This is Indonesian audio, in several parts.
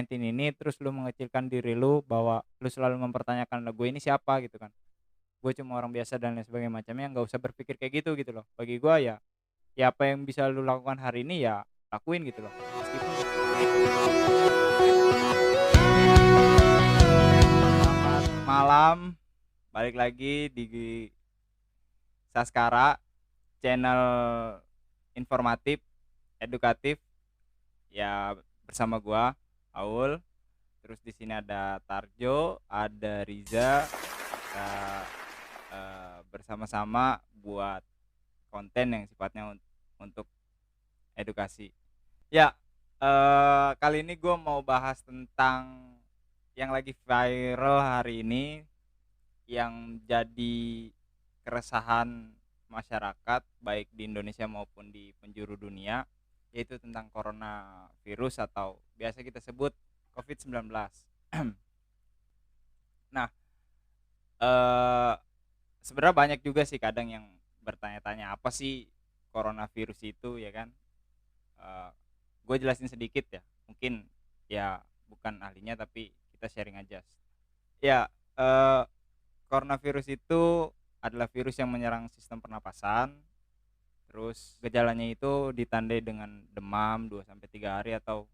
COVID-19 ini, terus lu mengecilkan diri lu bahwa lu selalu mempertanyakan, "Lah gue ini siapa?" Gitu kan. "Gue cuma orang biasa," dan lain sebagainya macamnya, nggak usah berpikir kayak gitu loh. Bagi gua ya, ya apa yang bisa lu lakukan hari ini ya lakuin gitu loh. Meskipun selamat malam, balik lagi di Saskara, channel informatif, edukatif, ya bersama gua, Aul. Terus di sini ada Tarjo, ada Riza, kita bersama-sama buat konten yang sifatnya untuk edukasi. Ya, kali ini gue mau bahas tentang yang lagi viral hari ini, yang jadi keresahan masyarakat baik di Indonesia maupun di penjuru dunia, yaitu tentang coronavirus atau biasa kita sebut COVID-19. Nah, eee, sebenarnya banyak juga sih kadang yang bertanya-tanya, apa sih coronavirus itu, ya kan? Eee, gue jelasin sedikit ya, mungkin ya bukan ahlinya tapi kita sharing aja. Ya, coronavirus itu adalah virus yang menyerang sistem pernapasan, terus gejalanya itu ditandai dengan demam 2 sampai 3 hari atau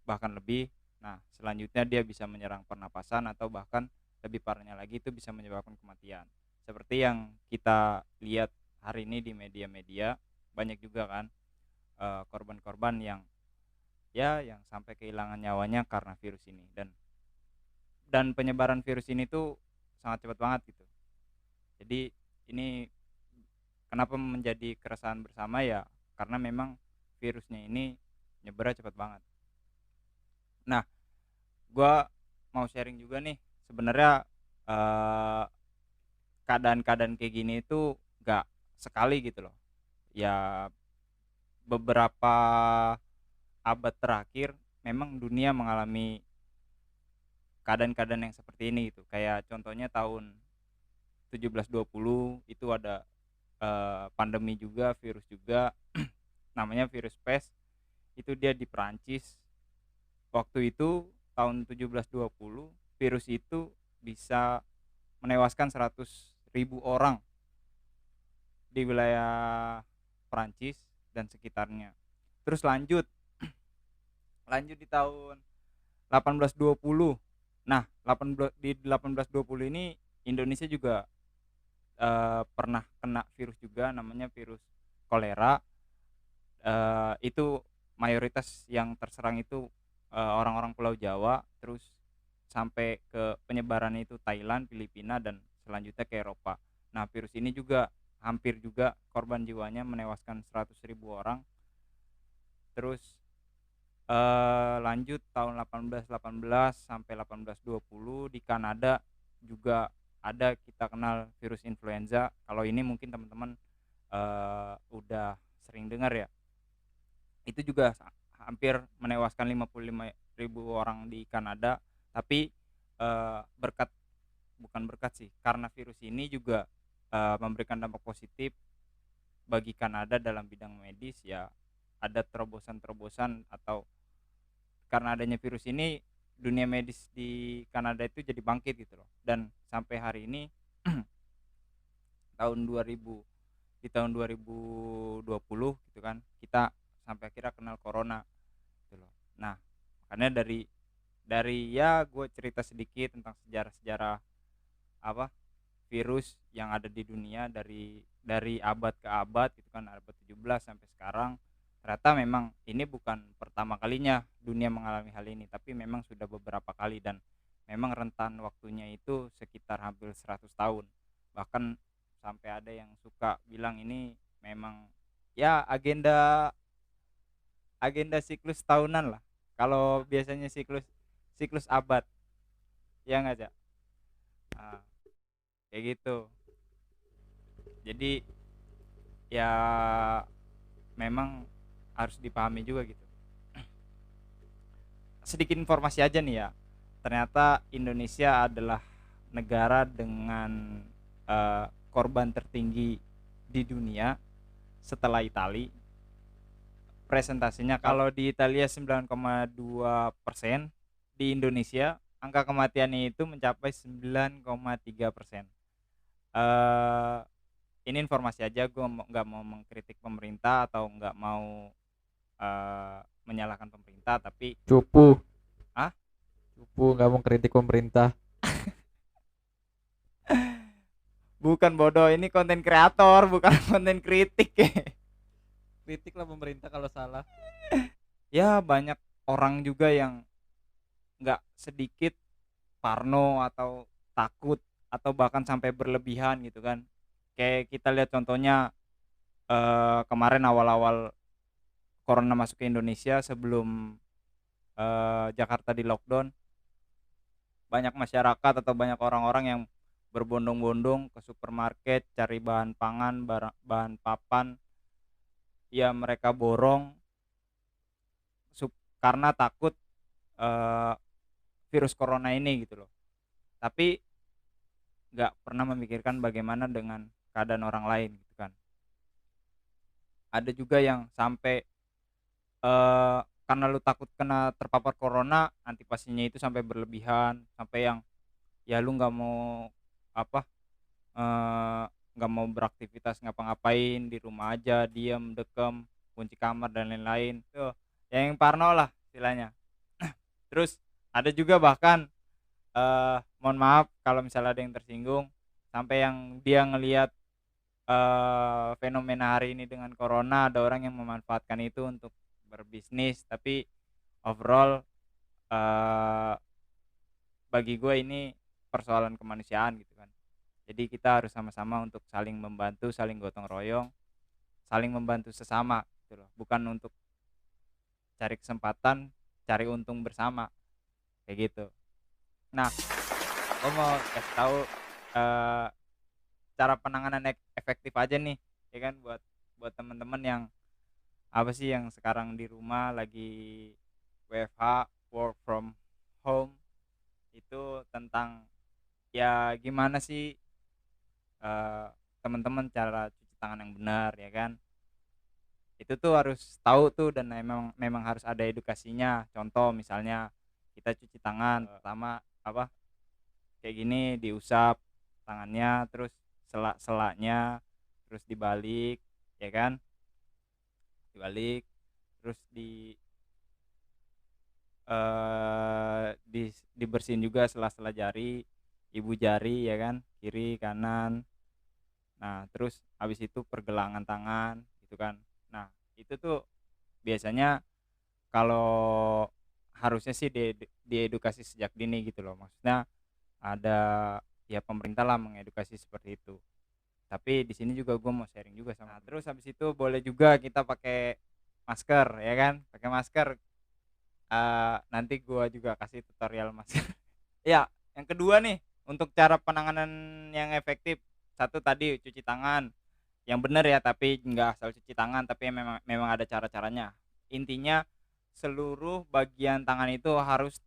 bahkan lebih. Nah, selanjutnya dia bisa menyerang pernapasan atau bahkan lebih parahnya lagi itu bisa menyebabkan kematian. Seperti yang kita lihat hari ini di media-media, banyak juga kan, korban-korban yang yang sampai kehilangan nyawanya karena virus ini, dan penyebaran virus ini tuh sangat cepat banget gitu. Jadi ini kenapa menjadi keresahan bersama ya, karena memang virusnya ini nyebarnya cepat banget. Nah, gua mau sharing juga nih, sebenarnya eee, keadaan-keadaan kayak gini itu gak sekali gitu loh. Ya beberapa abad terakhir memang dunia mengalami keadaan-keadaan yang seperti ini gitu. Kayak contohnya tahun 1720 itu ada, pandemi juga, virus juga, namanya virus pes, itu dia di Perancis. Waktu itu tahun 1720 virus itu bisa menewaskan 100.000 orang di wilayah Perancis dan sekitarnya. Terus lanjut lanjut di tahun 1820. Nah, 1820 ini Indonesia juga pernah kena virus juga namanya virus kolera. Itu mayoritas yang terserang itu orang-orang Pulau Jawa, terus sampai ke penyebarannya itu Thailand, Filipina, dan selanjutnya ke Eropa. Nah, virus ini juga hampir juga korban jiwanya menewaskan 100.000 orang. Terus lanjut tahun 1818 sampai 1820 di Kanada juga ada, kita kenal virus influenza. Kalau ini mungkin teman-teman udah sering dengar ya. Itu juga hampir menewaskan 55.000 orang di Kanada, tapi berkat bukan berkat sih, karena virus ini juga memberikan dampak positif bagi Kanada dalam bidang medis ya. Ada terobosan-terobosan, atau karena adanya virus ini dunia medis di Kanada itu jadi bangkit gitu loh. Dan sampai hari ini tahun 2000 di tahun 2020 gitu kan, kita sampai akhirnya kenal corona gitu loh. Nah, makanya dari ya gue cerita sedikit tentang sejarah-sejarah apa virus yang ada di dunia dari abad ke abad gitu kan, abad 17 sampai sekarang. Ternyata memang ini bukan pertama kalinya dunia mengalami hal ini, tapi memang sudah beberapa kali, dan memang rentan waktunya itu sekitar hampir 100 tahun. Bahkan sampai ada yang suka bilang ini memang ya agenda agenda siklus tahunan lah. Kalau biasanya siklus siklus abad, ya nggak, Cak? Nah, kayak gitu. Jadi ya memang harus dipahami juga gitu. Sedikit informasi aja nih ya. Ternyata Indonesia adalah negara dengan korban tertinggi di dunia setelah Italia. Presentasinya kalau di Italia 9,2%, di Indonesia angka kematiannya itu mencapai 9,3%. Eee, ini informasi aja, gue nggak mau mengkritik pemerintah atau nggak mau, menyalahkan pemerintah, tapi Cupu, ah? cupu nggak mau kritik pemerintah. Bukan bodoh, ini konten kreator bukan konten kritik. Kritiklah pemerintah kalau salah. Ya banyak orang juga yang nggak sedikit parno atau takut atau bahkan sampai berlebihan gitu kan. Kayak kita lihat contohnya, kemarin awal-awal corona masuk ke Indonesia sebelum, Jakarta di-lockdown, banyak masyarakat atau banyak orang-orang yang berbondong-bondong ke supermarket cari bahan pangan, bahan papan, ya mereka borong karena takut, eee, virus corona ini gitu loh. Tapi nggak pernah memikirkan bagaimana dengan keadaan orang lain gitu kan. Ada juga yang sampai, karena lu takut kena terpapar corona, antisipasinya itu sampai berlebihan, sampai yang ya lu nggak mau apa, eee, nggak mau beraktivitas ngapa-ngapain, di rumah aja diem, dekem, kunci kamar dan lain-lain, tuh yang parno lah istilahnya. Terus ada juga bahkan, mohon maaf kalau misalnya ada yang tersinggung, sampai yang dia ngelihat, fenomena hari ini dengan corona, ada orang yang memanfaatkan itu untuk berbisnis, tapi overall, eee, bagi gue ini persoalan kemanusiaan gitu kan. Jadi kita harus sama-sama untuk saling membantu, saling gotong royong, saling membantu sesama gitu loh, bukan untuk cari kesempatan, cari untung bersama, kayak gitu. Nah, gue mau kasih tahu, eee, cara penanganan efektif aja nih, ya kan, buat buat teman-teman yang apa sih, yang sekarang di rumah lagi WFH, work from home, itu tentang ya gimana sih, eee, teman-teman cara cuci tangan yang benar ya kan. Itu tuh harus tahu tuh dan memang memang harus ada edukasinya. Contoh misalnya kita cuci tangan, pertama apa, kayak gini diusap tangannya, terus sela-selanya, terus dibalik, ya kan, dibalik, terus dibersihin juga sela-sela jari, ibu jari ya kan, kiri, kanan. Nah, terus habis itu pergelangan tangan gitu kan. Nah, itu tuh biasanya kalau harusnya sih diedukasi sejak dini gitu loh. Maksudnya ada ya pemerintah lah mengedukasi seperti itu. Tapi di sini juga gue mau sharing juga sama. Nah, terus habis itu boleh juga kita pakai masker ya kan? Pakai masker, nanti gue juga kasih tutorial masker. Ya, yang kedua nih, untuk cara penanganan yang efektif, satu tadi cuci tangan yang benar ya, tapi nggak asal cuci tangan, tapi memang memang ada cara-caranya. Intinya seluruh bagian tangan itu harus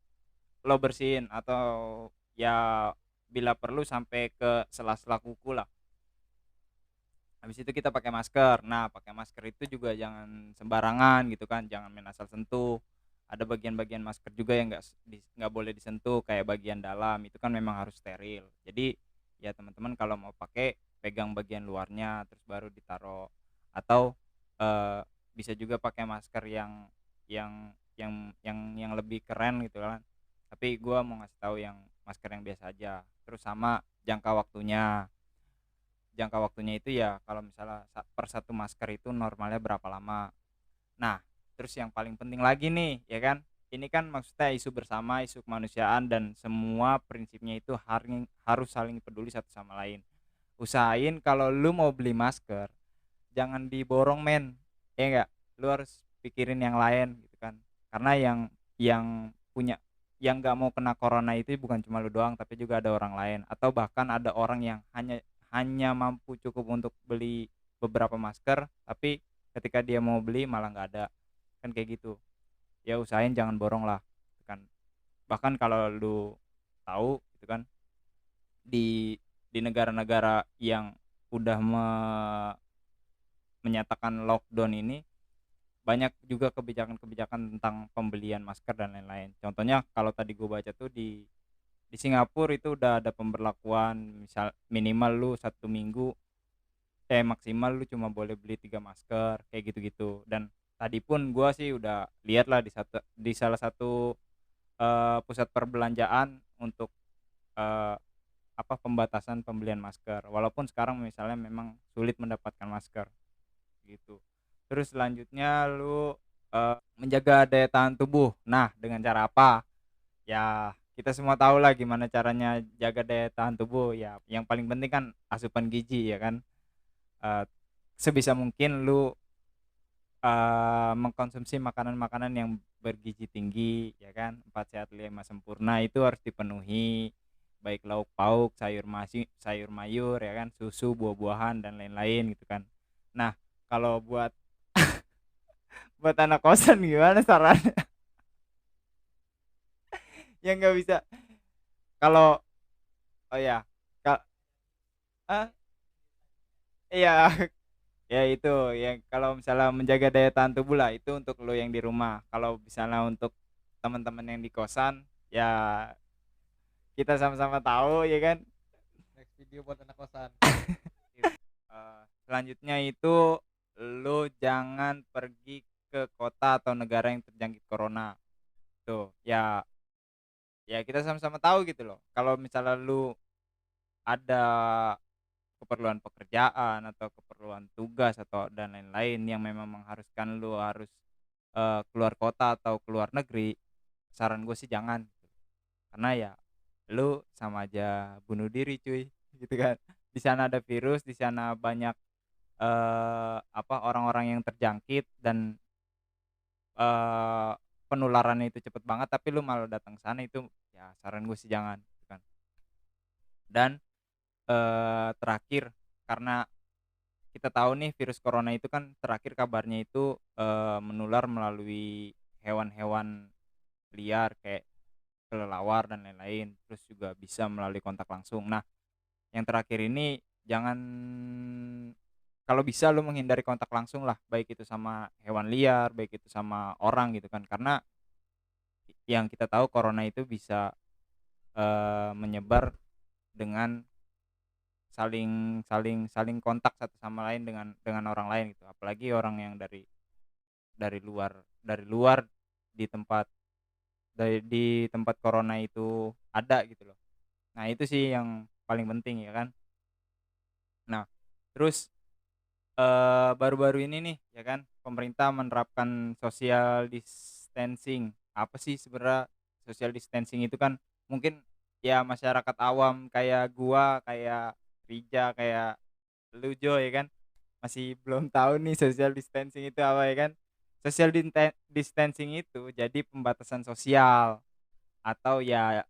lo bersihin atau ya bila perlu sampai ke sela-sela kuku lah. Habis itu kita pakai masker. Nah, pakai masker itu juga jangan sembarangan gitu kan, jangan main asal sentuh. Ada bagian-bagian masker juga yang nggak boleh disentuh kayak bagian dalam, itu kan memang harus steril. Jadi ya teman-teman kalau mau pakai pegang bagian luarnya terus baru ditaruh, atau eh, bisa juga pakai masker yang lebih keren gitu kan. Tapi gua mau ngasih tahu yang masker yang biasa aja. Terus sama jangka waktunya itu ya kalau misalnya per satu masker itu normalnya berapa lama. Nah, terus yang paling penting lagi nih, ya kan? Ini kan maksudnya isu bersama, isu kemanusiaan dan semua prinsipnya itu harus saling peduli satu sama lain. Usahain kalau lu mau beli masker, jangan diborong men. Ya enggak? Lu harus pikirin yang lain gitu kan. Karena yang punya yang nggak mau kena corona itu bukan cuma lu doang, tapi juga ada orang lain atau bahkan ada orang yang hanya hanya mampu cukup untuk beli beberapa masker, tapi ketika dia mau beli malah nggak ada, kan kayak gitu. Ya usahain jangan borong lah gitu kan. Bahkan kalau lu tahu gitu kan, di negara-negara yang udah menyatakan lockdown ini, banyak juga kebijakan-kebijakan tentang pembelian masker dan lain-lain. Contohnya kalau tadi gue baca tuh di Singapura itu udah ada pemberlakuan misal minimal lu 1 minggu maksimal lu cuma boleh beli 3 masker kayak gitu-gitu. Dan tadi pun gua sih udah lihat lah di salah satu pusat perbelanjaan untuk eh, apa pembatasan pembelian masker, walaupun sekarang misalnya memang sulit mendapatkan masker gitu. Terus selanjutnya lu menjaga daya tahan tubuh. Nah, dengan cara apa? Ya, kita semua tahu lah gimana caranya jaga daya tahan tubuh. Ya, yang paling penting kan asupan gizi ya kan. Eh, Sebisa mungkin lu mengkonsumsi makanan-makanan yang bergizi tinggi ya kan, 4 sehat 5 sempurna itu harus dipenuhi, baik lauk pauk, sayur mayur ya kan, susu, buah-buahan dan lain-lain gitu kan. Nah, kalau buat anak kosan gimana saran? Yang nggak bisa kalau oh ya kak ah iya. Ya itu yang kalau misalnya menjaga daya tahan tubuh lah itu untuk lo yang di rumah. Kalau misalnya untuk teman-teman yang di kosan, ya kita sama-sama tahu ya kan. Next video buat anak kosan. Selanjutnya itu lo jangan pergi ke kota atau negara yang terjangkit corona. Tuh, ya ya kita sama-sama tahu gitu loh. Kalau misalnya lu ada keperluan pekerjaan atau keperluan tugas atau dan lain-lain yang memang mengharuskan lu harus keluar kota atau keluar negeri, saran gue sih jangan. Karena ya lu sama aja bunuh diri cuy, gitu kan. Di sana ada virus, di sana banyak apa orang-orang yang terjangkit dan eh, penularannya itu cepet banget, tapi lu malah datang ke sana itu ya saran gue sih jangan, gitu kan. Dan terakhir, karena kita tahu nih virus corona itu kan terakhir kabarnya itu menular melalui hewan-hewan liar kayak kelelawar dan lain-lain, terus juga bisa melalui kontak langsung. Nah, yang terakhir ini jangan, kalau bisa lu menghindari kontak langsung lah, baik itu sama hewan liar, baik itu sama orang gitu kan. Karena yang kita tahu corona itu bisa menyebar dengan saling saling saling kontak satu sama lain dengan orang lain gitu. Apalagi orang yang dari luar di tempat di tempat corona itu ada gitu loh. Nah, itu sih yang paling penting ya kan. Nah, terus baru-baru ini nih ya kan pemerintah menerapkan social distancing. Apa sih sebenarnya social distancing itu kan? Mungkin ya masyarakat awam kayak gua, kayak Rija, kayak lu Jo ya kan masih belum tahu nih social distancing itu apa ya kan. Social distancing itu jadi pembatasan sosial atau ya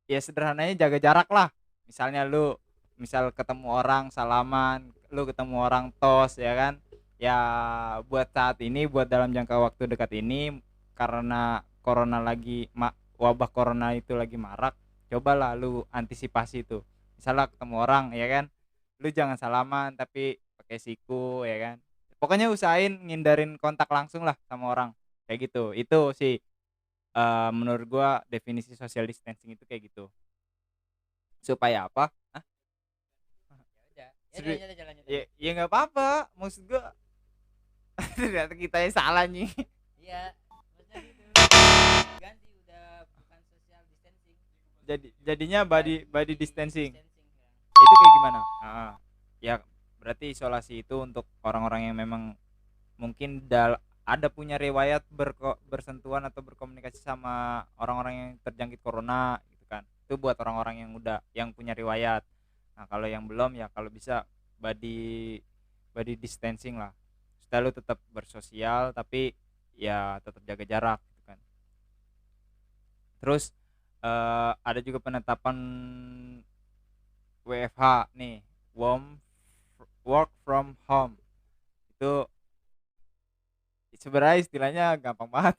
sederhananya jaga jarak lah. Misalnya lu misal ketemu orang salaman, lu ketemu orang tos ya kan. Ya buat saat ini, buat dalam jangka waktu dekat ini, karena corona wabah corona itu lagi marak, cobalah lu antisipasi itu. Misalnya ketemu orang ya kan, lu jangan salaman tapi pakai siku ya kan. Pokoknya usahain ngindarin kontak langsung lah sama orang kayak gitu. Itu sih menurut gua definisi social distancing itu kayak gitu. Supaya apa? Hah? Ya udah, Seri- lanjut ya lanjut. ya nggak apa-apa, maksud gua ternyata kita yang salah nih. Iya, maksudnya gitu. Ganti udah bukan social distancing. Jadinya body body distancing Distancing ya. itu kayak gimana? Ya berarti isolasi itu untuk orang-orang yang memang mungkin ada punya riwayat bersentuhan atau berkomunikasi sama orang-orang yang terjangkit corona gitu kan. Itu buat orang-orang yang punya riwayat. Nah, kalau yang belum ya kalau bisa body body distancing lah. Supaya lu tetap bersosial tapi ya tetap jaga jarak gitu kan. Terus ada juga penetapan WFH nih, work from home. Itu sebenarnya istilahnya gampang banget.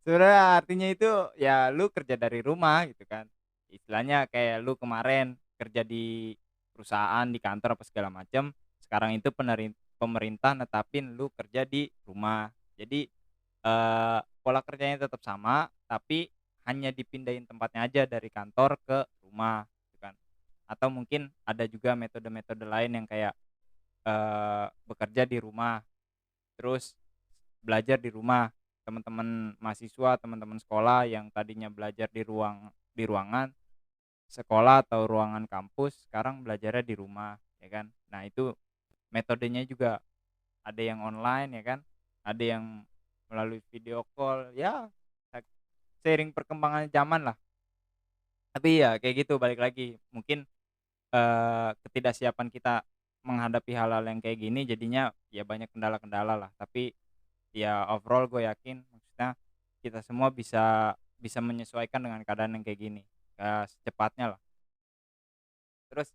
Sebenarnya artinya itu ya lu kerja dari rumah gitu kan. Istilahnya kayak lu kemarin kerja di perusahaan, di kantor apa segala macam. Sekarang itu pemerintah netapin lu kerja di rumah. Jadi, pola kerjanya tetap sama, tapi hanya dipindahin tempatnya aja dari kantor ke rumah, gitu kan. Atau mungkin ada juga metode-metode lain yang kayak, bekerja di rumah, terus belajar di rumah. Teman-teman mahasiswa, teman-teman sekolah yang tadinya belajar di ruangan sekolah atau ruangan kampus, sekarang belajarnya di rumah, ya kan. Nah, itu metodenya juga ada yang online, ya kan, ada yang melalui video call, ya seiring perkembangan zaman lah. Tapi ya kayak gitu, balik lagi mungkin, ketidaksiapan kita menghadapi hal-hal yang kayak gini jadinya ya banyak kendala-kendala lah. Tapi ya overall gue yakin maksudnya kita semua bisa bisa menyesuaikan dengan keadaan yang kayak gini, secepatnya lah. Terus,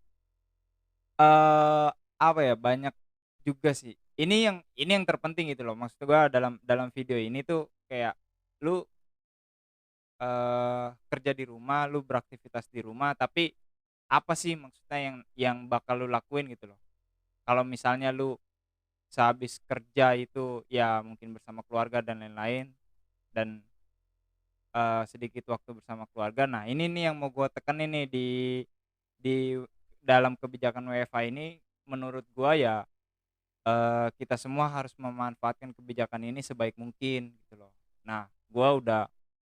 eee, apa ya, banyak juga sih. Ini yang terpenting gitu loh, maksud gua dalam dalam video ini tuh kayak lu, kerja di rumah, lu beraktivitas di rumah, tapi apa sih maksudnya yang bakal lu lakuin gitu loh. Kalau misalnya lu sehabis kerja itu ya mungkin bersama keluarga dan lain-lain dan, sedikit waktu bersama keluarga. Nah, ini nih yang mau gua tekenin nih di dalam kebijakan WFH ini menurut gua ya, kita semua harus memanfaatkan kebijakan ini sebaik mungkin gitu loh. Nah, gua udah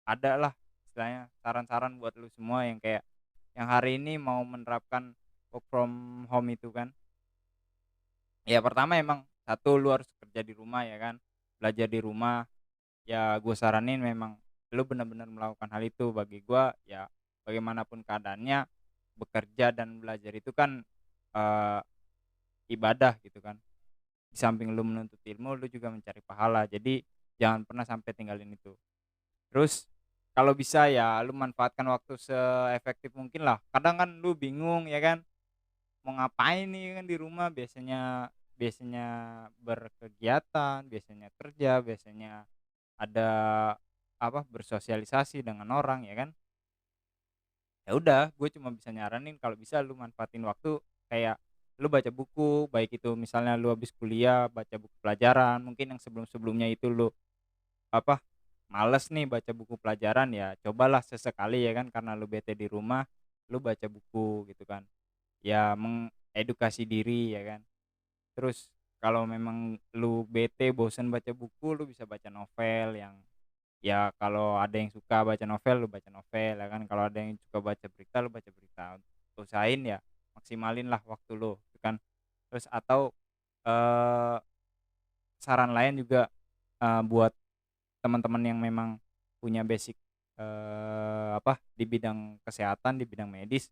ada lah istilahnya saran-saran buat lu semua yang kayak yang hari ini mau menerapkan work from home itu kan. Ya pertama emang satu lu harus kerja di rumah ya kan, belajar di rumah, ya gue saranin memang lu benar-benar melakukan hal itu. Bagi gua ya bagaimanapun keadaannya, bekerja dan belajar itu kan, eee, ibadah gitu kan. Di samping lu menuntut ilmu, lu juga mencari pahala. Jadi jangan pernah sampai tinggalin itu. Terus kalau bisa ya lu manfaatkan waktu seefektif mungkin lah. Kadang kan lu bingung ya kan, mau ngapain nih kan di rumah, biasanya biasanya berkegiatan, biasanya kerja, biasanya ada apa, bersosialisasi dengan orang ya kan. Ya udah, gue cuma bisa nyaranin kalau bisa lu manfaatin waktu kayak lu baca buku, baik itu misalnya lu habis kuliah baca buku pelajaran, mungkin yang sebelum-sebelumnya itu lu apa, males nih baca buku pelajaran, ya cobalah sesekali ya kan karena lu bete di rumah, lu baca buku gitu kan. Ya mengedukasi diri ya kan. Terus kalau memang lu bete, bosen baca buku, lu bisa baca novel yang ya kalau ada yang suka baca novel, lu baca novel ya kan. Kalau ada yang suka baca berita, lu baca berita. Usahain ya maksimalin lah waktu lu, gitu kan. Terus atau, eee, saran lain juga, buat teman-teman yang memang punya basic, apa, di bidang kesehatan, di bidang medis,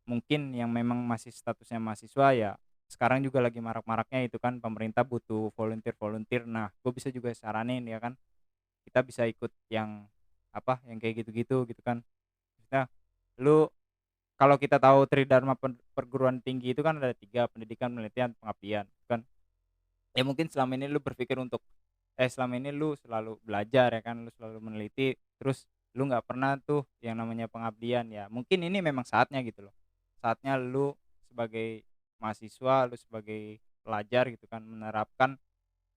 mungkin yang memang masih statusnya mahasiswa ya sekarang juga lagi marak-maraknya itu kan pemerintah butuh volunteer-volunteer. Nah, gue bisa juga saranin ya kan, kita bisa ikut yang, apa, yang kayak gitu-gitu, gitu kan. Maksudnya lu kalau kita tahu Tridharma perguruan tinggi itu kan ada 3 pendidikan, penelitian, pengabdian, gitu kan. Ya mungkin selama ini lu berpikir untuk selama ini lu selalu belajar ya kan, lu selalu meneliti, terus lu nggak pernah tuh yang namanya pengabdian, ya mungkin ini memang saatnya gitu loh. Saatnya lu sebagai mahasiswa, lu sebagai pelajar gitu kan, menerapkan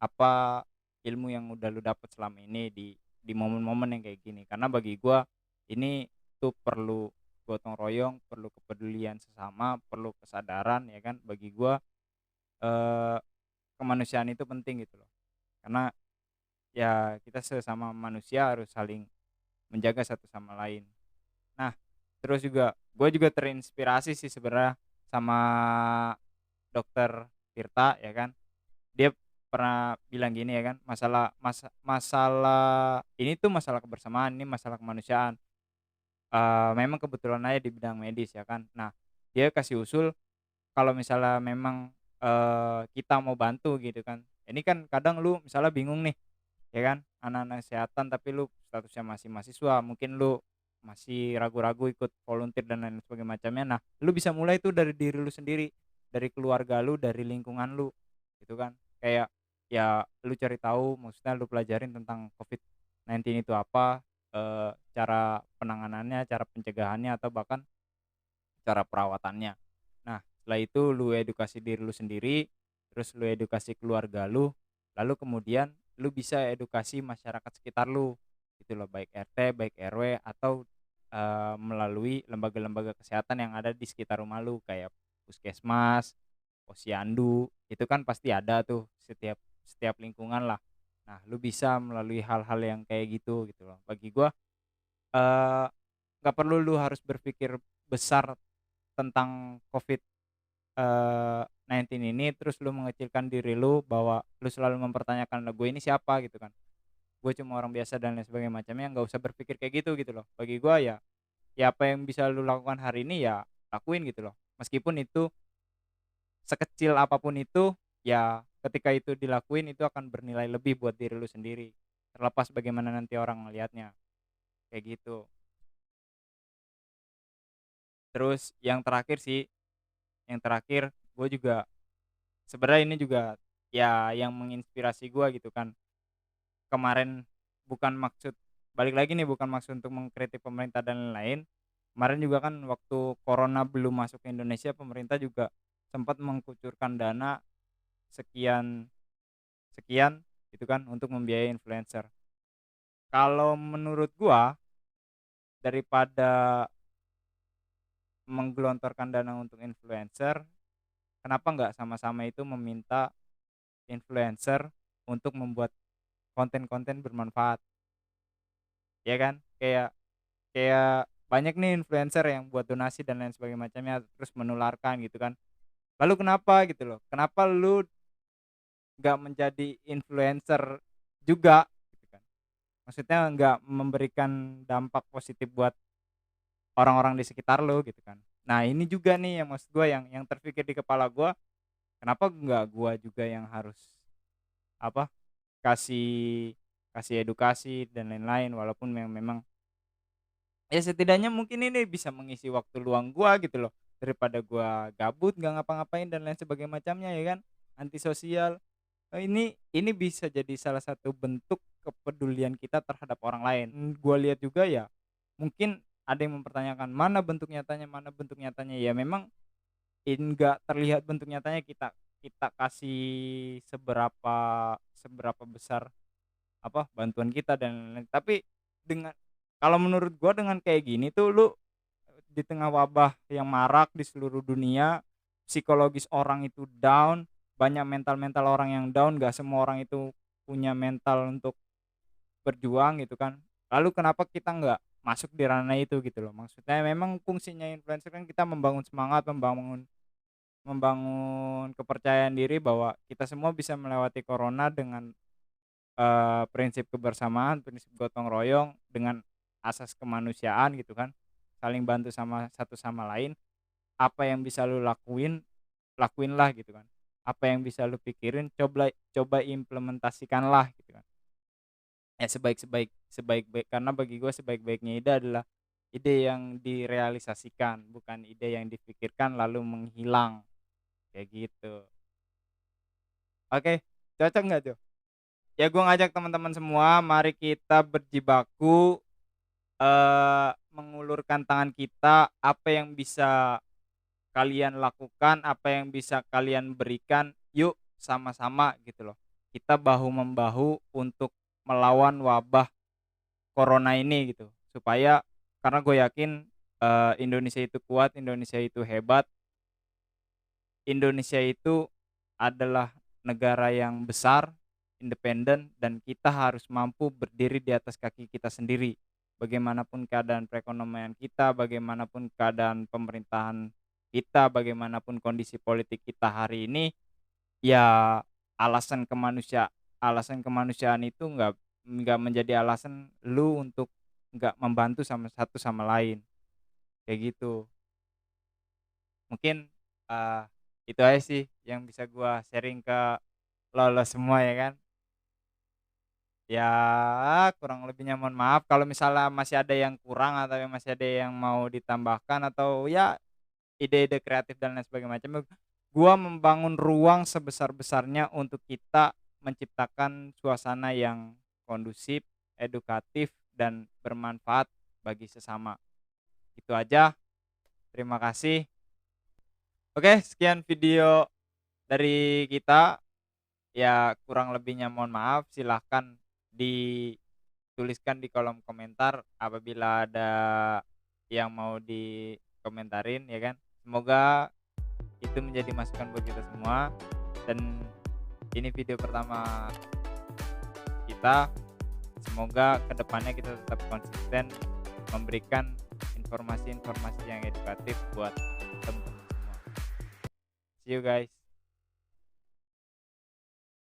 apa ilmu yang udah lu dapat selama ini di momen-momen yang kayak gini. Karena bagi gua ini tuh perlu gotong royong, perlu kepedulian sesama, perlu kesadaran ya kan. Bagi gua, eee, kemanusiaan itu penting gitu loh. Karena ya kita sesama manusia harus saling menjaga satu sama lain. Nah, terus juga gue juga terinspirasi sih sebenarnya sama Dokter Tirta ya kan. Dia pernah bilang gini ya kan, masalah ini tuh masalah kebersamaan, ini masalah kemanusiaan. Memang kebetulan aja di bidang medis ya kan. Nah, dia kasih usul kalau misalnya memang, kita mau bantu gitu kan. Ini kan kadang lu misalnya bingung nih ya kan, anak-anak kesehatan tapi lu statusnya masih mahasiswa, mungkin lu masih ragu-ragu ikut volunteer dan lain sebagainya macamnya. Nah, lu bisa mulai tuh dari diri lu sendiri, dari keluarga lu, dari lingkungan lu, gitu kan. Kayak ya lu cari tahu, maksudnya lu pelajarin tentang COVID-19 itu apa, cara penanganannya, cara pencegahannya, atau bahkan cara perawatannya. Nah, setelah itu lu edukasi diri lu sendiri, terus lu edukasi keluarga lu, lalu kemudian lu bisa edukasi masyarakat sekitar lu gitu loh, baik RT, baik RW, atau melalui lembaga-lembaga kesehatan yang ada di sekitar rumah lu kayak puskesmas, posyandu, itu kan pasti ada tuh setiap setiap lingkungan lah. Nah, lu bisa melalui hal-hal yang kayak gitu loh. Bagi gua eee, nggak perlu lu harus berpikir besar tentang COVID 19 ini, terus lu mengecilkan diri lu bahwa lu selalu mempertanyakan, "Lah gue ini siapa?" Gitu kan. "Gue cuma orang biasa," dan lain sebagainya macamnya, nggak usah berpikir kayak gitu loh. Bagi gua ya, ya apa yang bisa lu lakukan hari ini ya lakuin gitu loh. Meskipun itu sekecil apapun itu, ya ketika itu dilakuin itu akan bernilai lebih buat diri lu sendiri. Terlepas bagaimana nanti orang ngelihatnya, kayak gitu. Terus yang terakhir sih, yang terakhir gue juga sebenarnya ini juga ya yang menginspirasi gue gitu kan. Kemarin bukan maksud balik lagi nih, bukan maksud untuk mengkritik pemerintah dan lain-lain. Kemarin juga kan waktu corona belum masuk ke Indonesia, pemerintah juga sempat mengkucurkan dana sekian sekian gitu kan untuk membiayai influencer. Kalau menurut gua, daripada menggelontorkan dana untuk influencer, kenapa nggak sama-sama itu meminta influencer untuk membuat konten-konten bermanfaat, ya kan? Kayak kayak banyak nih influencer yang buat donasi dan lain sebagainya macamnya, terus menularkan gitu kan. Lalu kenapa gitu loh, kenapa lu nggak menjadi influencer juga gitu kan? Maksudnya nggak memberikan dampak positif buat orang-orang di sekitar lo gitu kan. Nah, ini juga nih yang maksud gue, yang terpikir di kepala gue, kenapa nggak gue juga yang harus apa, kasih kasih edukasi dan lain-lain, walaupun memang ya setidaknya mungkin ini bisa mengisi waktu luang gue gitu loh, daripada gue gabut nggak ngapa-ngapain dan lain sebagainya macamnya ya kan, antisosial. Ini bisa jadi salah satu bentuk kepedulian kita terhadap orang lain. Gua lihat juga ya, mungkin ada yang mempertanyakan, mana bentuk nyatanya? Ya memang nggak terlihat bentuk nyatanya, kita kita kasih seberapa seberapa besar, bantuan kita dan lain-lain. Tapi dengan kalau menurut gua dengan kayak gini tuh lu di tengah wabah yang marak di seluruh dunia, psikologis orang itu down, banyak mental-mental orang yang down, gak semua orang itu punya mental untuk berjuang gitu kan. Lalu kenapa kita nggak masuk di ranah itu gitu loh. Maksudnya memang fungsinya influencer kan kita membangun semangat, membangun membangun kepercayaan diri bahwa kita semua bisa melewati corona dengan prinsip kebersamaan, prinsip gotong royong, dengan asas kemanusiaan gitu kan, saling bantu sama satu sama lain. Apa yang bisa lu lakuin, lakuinlah gitu kan. Apa yang bisa lu pikirin, coba coba implementasikanlah gitu kan. Ya sebaik-baik, karena bagi gue sebaik-baiknya ide adalah ide yang direalisasikan, bukan ide yang dipikirkan lalu menghilang, kayak gitu. Oke, cocok nggak tuh? Ya gue ngajak teman-teman semua, mari kita berjibaku, mengulurkan tangan kita, apa yang bisa kalian lakukan, apa yang bisa kalian berikan, yuk sama-sama gitu loh. Kita bahu-membahu untuk melawan wabah corona ini gitu. Supaya karena gue yakin Indonesia itu kuat, Indonesia itu hebat, Indonesia itu adalah negara yang besar, independen, dan kita harus mampu berdiri di atas kaki kita sendiri. Bagaimanapun keadaan perekonomian kita, bagaimanapun keadaan pemerintahan kita, bagaimanapun kondisi politik kita hari ini, ya alasan kemanusiaan itu nggak menjadi alasan lu untuk nggak membantu sama satu sama lain, kayak gitu. Mungkin, eee, itu aja sih yang bisa gua sharing ke lo semua ya kan. Ya kurang lebihnya mohon maaf kalau misalnya masih ada yang kurang atau yang masih ada yang mau ditambahkan atau ya ide-ide kreatif dan lain sebagainya macam, gua membangun ruang sebesar-besarnya untuk kita menciptakan suasana yang kondusif, edukatif, dan bermanfaat bagi sesama. Itu aja, terima kasih. Oke, sekian video dari kita, ya kurang lebihnya mohon maaf, silahkan dituliskan di kolom komentar apabila ada yang mau dikomentarin ya kan. Semoga itu menjadi masukan buat kita semua, dan ini video pertama kita. Semoga kedepannya kita tetap konsisten memberikan informasi-informasi yang edukatif buat teman-teman semua. See you guys.